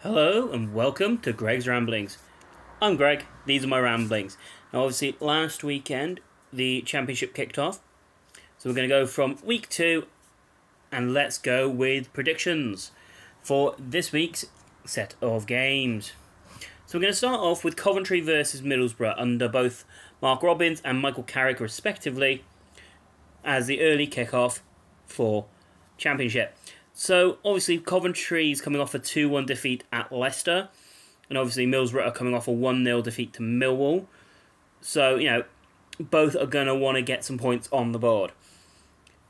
Hello and welcome to Greg's Ramblings. I'm Greg, these are my ramblings. Now obviously last weekend the championship kicked off, so we're going to go from week 2 and let's go with predictions for this week's set of games. So we're going to start off with Coventry versus Middlesbrough under both Mark Robins and Michael Carrick respectively as the early kick-off for championship. So, obviously, Coventry's coming off a 2-1 defeat at Leicester. And obviously, Middlesbrough are coming off a 1-0 defeat to Millwall. So, both are going to want to get some points on the board.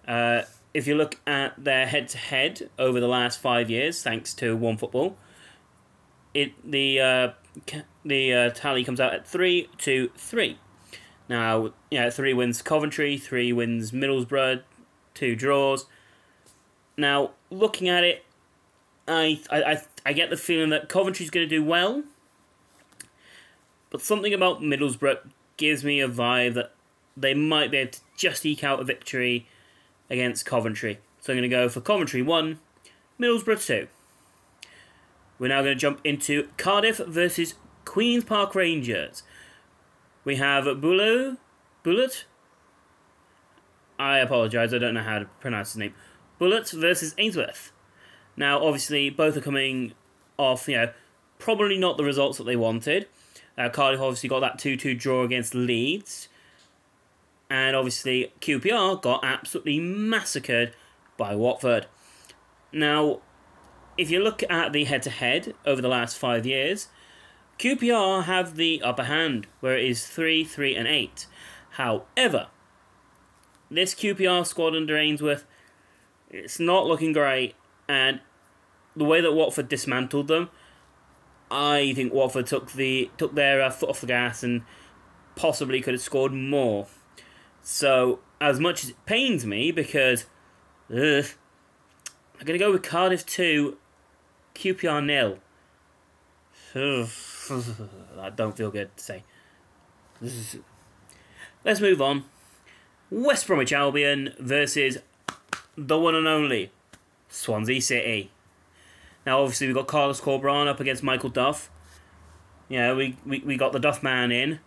If you look at their head-to-head over the last 5 years, thanks to OneFootball, the tally comes out at 3-2-3. Now, 3 wins Coventry, 3 wins Middlesbrough, 2 draws. Now, looking at it, I get the feeling that Coventry's going to do well, but something about Middlesbrough gives me a vibe that they might be able to just eke out a victory against Coventry. So I'm going to go for Coventry 1, Middlesbrough 2. We're now going to jump into Cardiff versus Queen's Park Rangers. We have Bullet. I apologise, I don't know how to pronounce his name. Bullet versus Ainsworth. Now, obviously, both are coming off, probably not the results that they wanted. Cardiff obviously got that 2-2 draw against Leeds. And obviously, QPR got absolutely massacred by Watford. Now, if you look at the head-to-head over the last 5 years, QPR have the upper hand, where it is 3, 3 and 8. However, this QPR squad under Ainsworth, it's not looking great, and the way that Watford dismantled them, I think Watford took their foot off the gas and possibly could have scored more. So, as much as it pains me, because I'm going to go with Cardiff 2, QPR 0. I don't feel good to say. Let's move on. West Bromwich Albion versus the one and only Swansea City. Now, obviously, we've got Carlos Corberán up against Michael Duff. We got the Duff man in.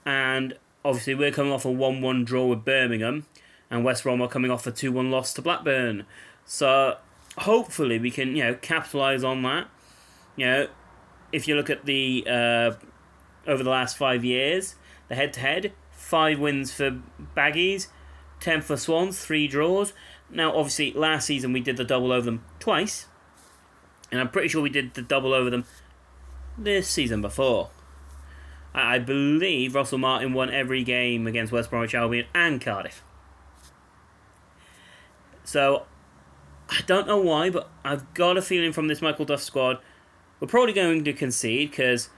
And, obviously, we're coming off a 1-1 draw with Birmingham. And West Brom are coming off a 2-1 loss to Blackburn. So, hopefully, we can, capitalise on that. If you look at the over the last 5 years, the head-to-head, 5 wins for Baggies, 10 for Swans, 3 draws. Now, obviously, last season we did the double over them twice, and I'm pretty sure we did the double over them this season before. I believe Russell Martin won every game against West Bromwich Albion and Cardiff. So, I don't know why, but I've got a feeling from this Michael Duff squad, we're probably going to concede, because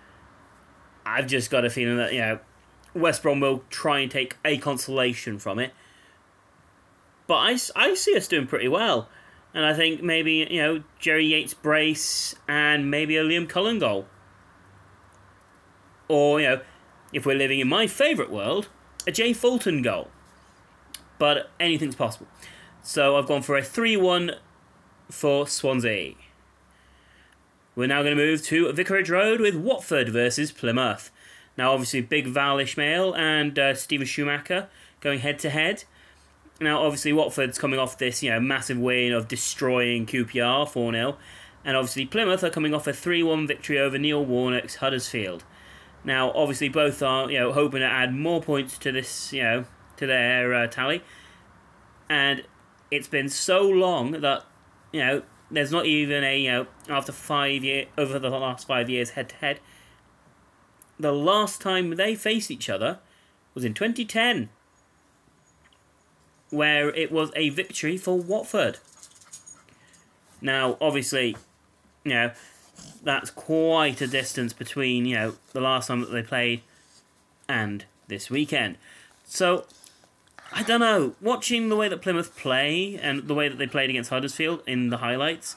I've just got a feeling that, West Brom will try and take a consolation from it. But I see us doing pretty well. And I think maybe, Jerry Yates brace and maybe a Liam Cullen goal. Or, if we're living in my favourite world, a Jay Fulton goal. But anything's possible. So I've gone for a 3-1 for Swansea. We're now going to move to Vicarage Road with Watford versus Plymouth. Now, obviously, Big Val Ishmael and Steven Schumacher going head-to-head. Now, obviously, Watford's coming off this, massive win of destroying QPR 4-0. And obviously, Plymouth are coming off a 3-1 victory over Neil Warnock's Huddersfield. Now, obviously, both are, hoping to add more points to this, to their tally. And it's been so long that, there's not even a, after 5 years, over the last 5 years head-to-head, the last time they faced each other was in 2010. Where it was a victory for Watford. Now, obviously, that's quite a distance between, the last time that they played and this weekend. So, I don't know. Watching the way that Plymouth play and the way that they played against Huddersfield in the highlights,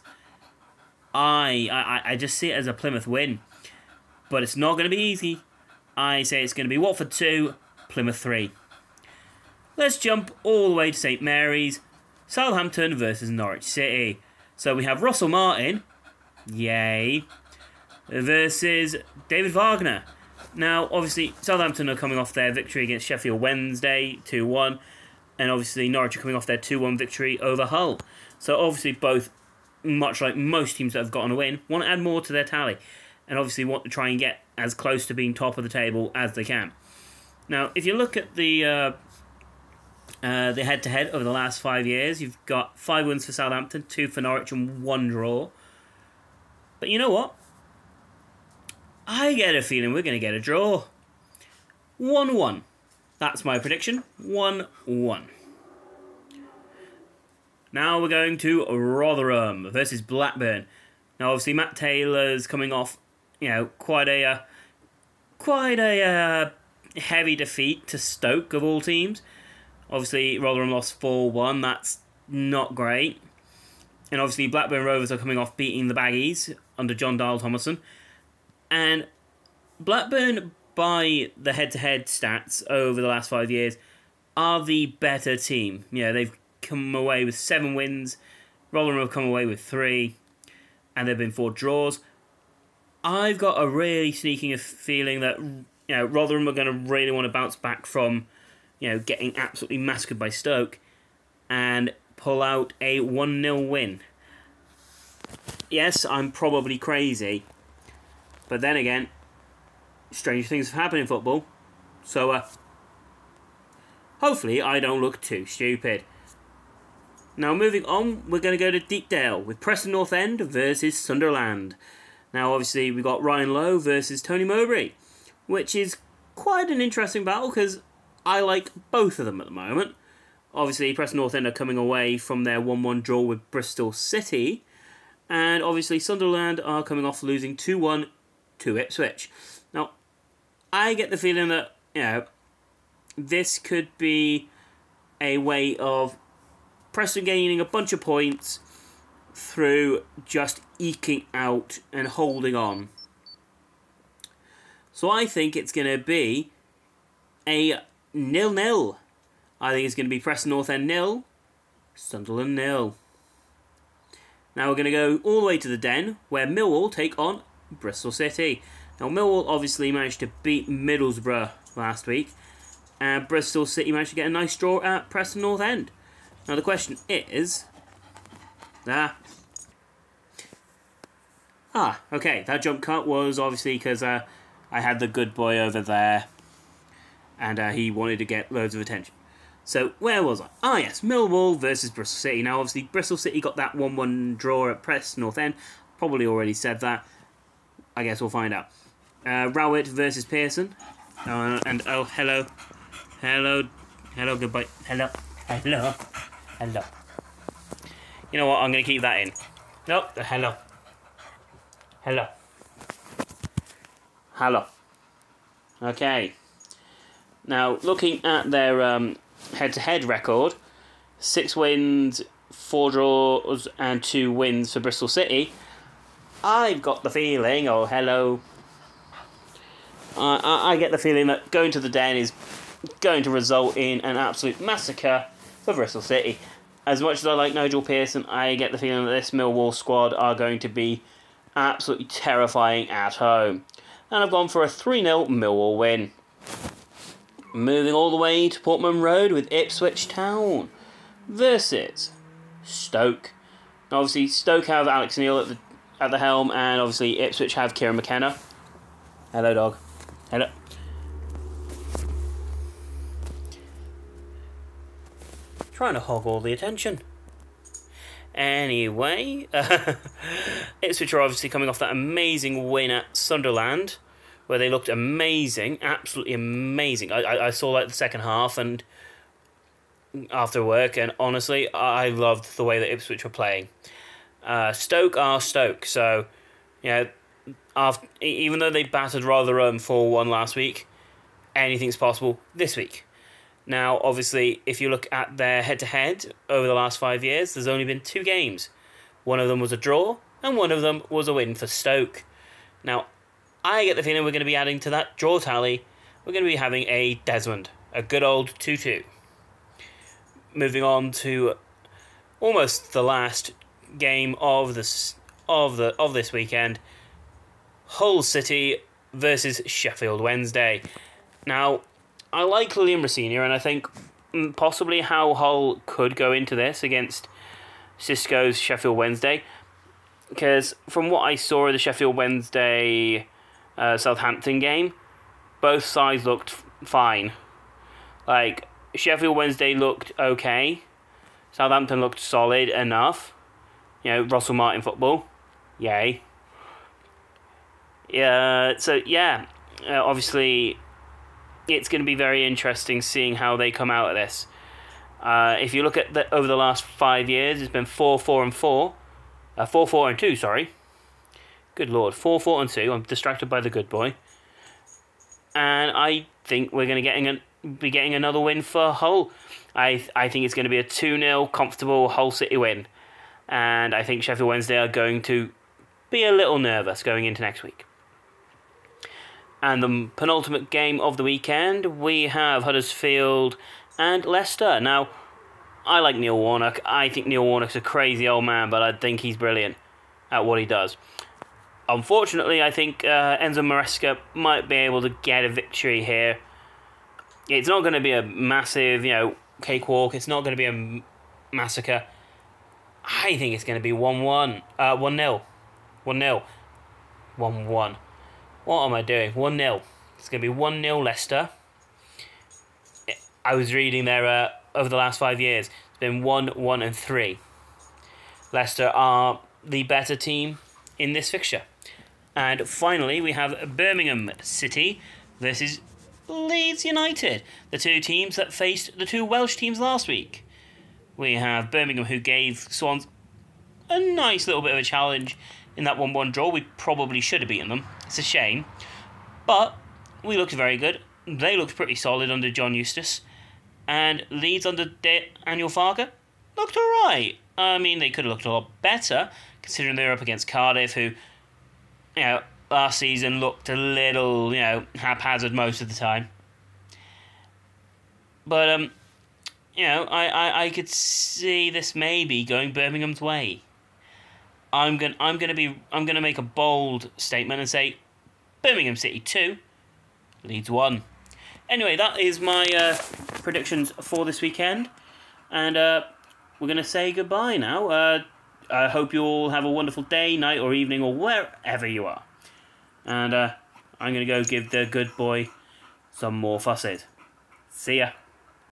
I just see it as a Plymouth win. But it's not going to be easy. I say it's going to be Watford 2, Plymouth 3. Let's jump all the way to St Mary's, Southampton versus Norwich City. So we have Russell Martin, yay, versus David Wagner. Now, obviously, Southampton are coming off their victory against Sheffield Wednesday, 2-1. And obviously, Norwich are coming off their 2-1 victory over Hull. So, obviously, both, much like most teams that have gotten a win, want to add more to their tally. And obviously want to try and get as close to being top of the table as they can. Now, if you look at the head-to-head over the last 5 years, you've got 5 wins for Southampton, 2 for Norwich, and 1 draw. But you know what? I get a feeling we're going to get a draw. 1-1. That's my prediction. 1-1. Now we're going to Rotherham versus Blackburn. Now, obviously, Matt Taylor's coming off, quite a heavy defeat to Stoke of all teams. Obviously, Rotherham lost 4-1. That's not great. And obviously, Blackburn Rovers are coming off beating the Baggies under John Dyle Thomason. And Blackburn, by the head-to-head stats over the last 5 years, are the better team. They've come away with 7 wins. Rotherham have come away with 3. And there have been 4 draws. I've got a really sneaking feeling that Rotherham are going to really want to bounce back from getting absolutely massacred by Stoke and pull out a 1-0 win. Yes, I'm probably crazy. But then again, strange things have happened in football. So, hopefully I don't look too stupid. Now, moving on, we're going to go to Deepdale with Preston North End versus Sunderland. Now, obviously, we've got Ryan Lowe versus Tony Mowbray, which is quite an interesting battle because I like both of them at the moment. Obviously, Preston North End are coming away from their 1-1 draw with Bristol City. And obviously, Sunderland are coming off losing 2-1 to Ipswich. Now, I get the feeling that, this could be a way of Preston gaining a bunch of points through just eking out and holding on. So I think it's going to be a 0-0. I think it's going to be Preston North End 0, Sunderland 0. Now we're going to go all the way to the Den, where Millwall take on Bristol City. Now, Millwall obviously managed to beat Middlesbrough last week, and Bristol City managed to get a nice draw at Preston North End. Now, the question is... okay, that jump cut was obviously because I had the good boy over there, and he wanted to get loads of attention. So, where was I? Yes, Millwall versus Bristol City. Now, obviously, Bristol City got that 1-1 draw at Preston North End. Probably already said that. I guess we'll find out. Rowett versus Pearson. And oh, hello. Hello, goodbye. Hello. You know what, I'm going to keep that in. Nope, hello. Okay. Now, looking at their head-to-head record, 6 wins, 4 draws, and 2 wins for Bristol City, I've got the feeling, I get the feeling that going to the Den is going to result in an absolute massacre for Bristol City. As much as I like Nigel Pearson, I get the feeling that this Millwall squad are going to be absolutely terrifying at home. And I've gone for a 3-0 Millwall win. Moving all the way to Portman Road with Ipswich Town versus Stoke. Obviously, Stoke have Alex Neil at the helm, and obviously Ipswich have Kieran McKenna. Hello, dog. Hello. Trying to hog all the attention. Anyway, Ipswich are obviously coming off that amazing win at Sunderland, where they looked amazing, absolutely amazing. I saw the second half and after work, and honestly, I loved the way that Ipswich were playing. Stoke are Stoke, so even though they battered Rotherham 4-1 last week, anything's possible this week. Now, obviously, if you look at their head-to-head over the last 5 years, there's only been 2 games. One of them was a draw, and one of them was a win for Stoke. Now, I get the feeling we're going to be adding to that draw tally. We're going to be having a Desmond, a good old 2-2. Moving on to almost the last game of this weekend, Hull City versus Sheffield Wednesday. Now, I like Liam Rosenior, and I think possibly how Hull could go into this against Cisco's Sheffield Wednesday, because from what I saw of the Sheffield Wednesday Southampton game, both sides looked fine. Like, Sheffield Wednesday looked okay, Southampton looked solid enough. You know, Russell Martin football, yay. Yeah, so yeah, obviously it's going to be very interesting seeing how they come out of this. If you look at over the last 5 years, it's been 4-4-4. 4-4-2, sorry. Good lord, 4-4-2. I'm distracted by the good boy. And I think we're going to be getting another win for Hull. I think it's going to be a 2-0 comfortable Hull City win. And I think Sheffield Wednesday are going to be a little nervous going into next week. And the penultimate game of the weekend, we have Huddersfield and Leicester. Now, I like Neil Warnock. I think Neil Warnock's a crazy old man, but I think he's brilliant at what he does. Unfortunately, I think Enzo Maresca might be able to get a victory here. It's not going to be a massive, cakewalk. It's not going to be a massacre. I think it's going to be 1-1. 1-0. 1-0. 1-1. What am I doing? 1-0. It's going to be 1-0 Leicester. I was reading there over the last 5 years. It's been 1-1 and 3. Leicester are the better team in this fixture. And finally, we have Birmingham City versus Leeds United. The two teams that faced the two Welsh teams last week. We have Birmingham, who gave Swans a nice little bit of a challenge in that 1-1 draw. We probably should have beaten them. It's a shame. But we looked very good. They looked pretty solid under John Eustace. And Leeds under Daniel Farker looked alright. I mean, they could have looked a lot better, considering they were up against Cardiff, who, last season looked a little, haphazard most of the time. But, I could see this maybe going Birmingham's way. I'm gonna make a bold statement and say Birmingham City 2, Leeds 1. Anyway, that is my predictions for this weekend, and we're gonna say goodbye now. I hope you all have a wonderful day, night, or evening, or wherever you are. And I'm gonna go give the good boy some more fusses. See ya.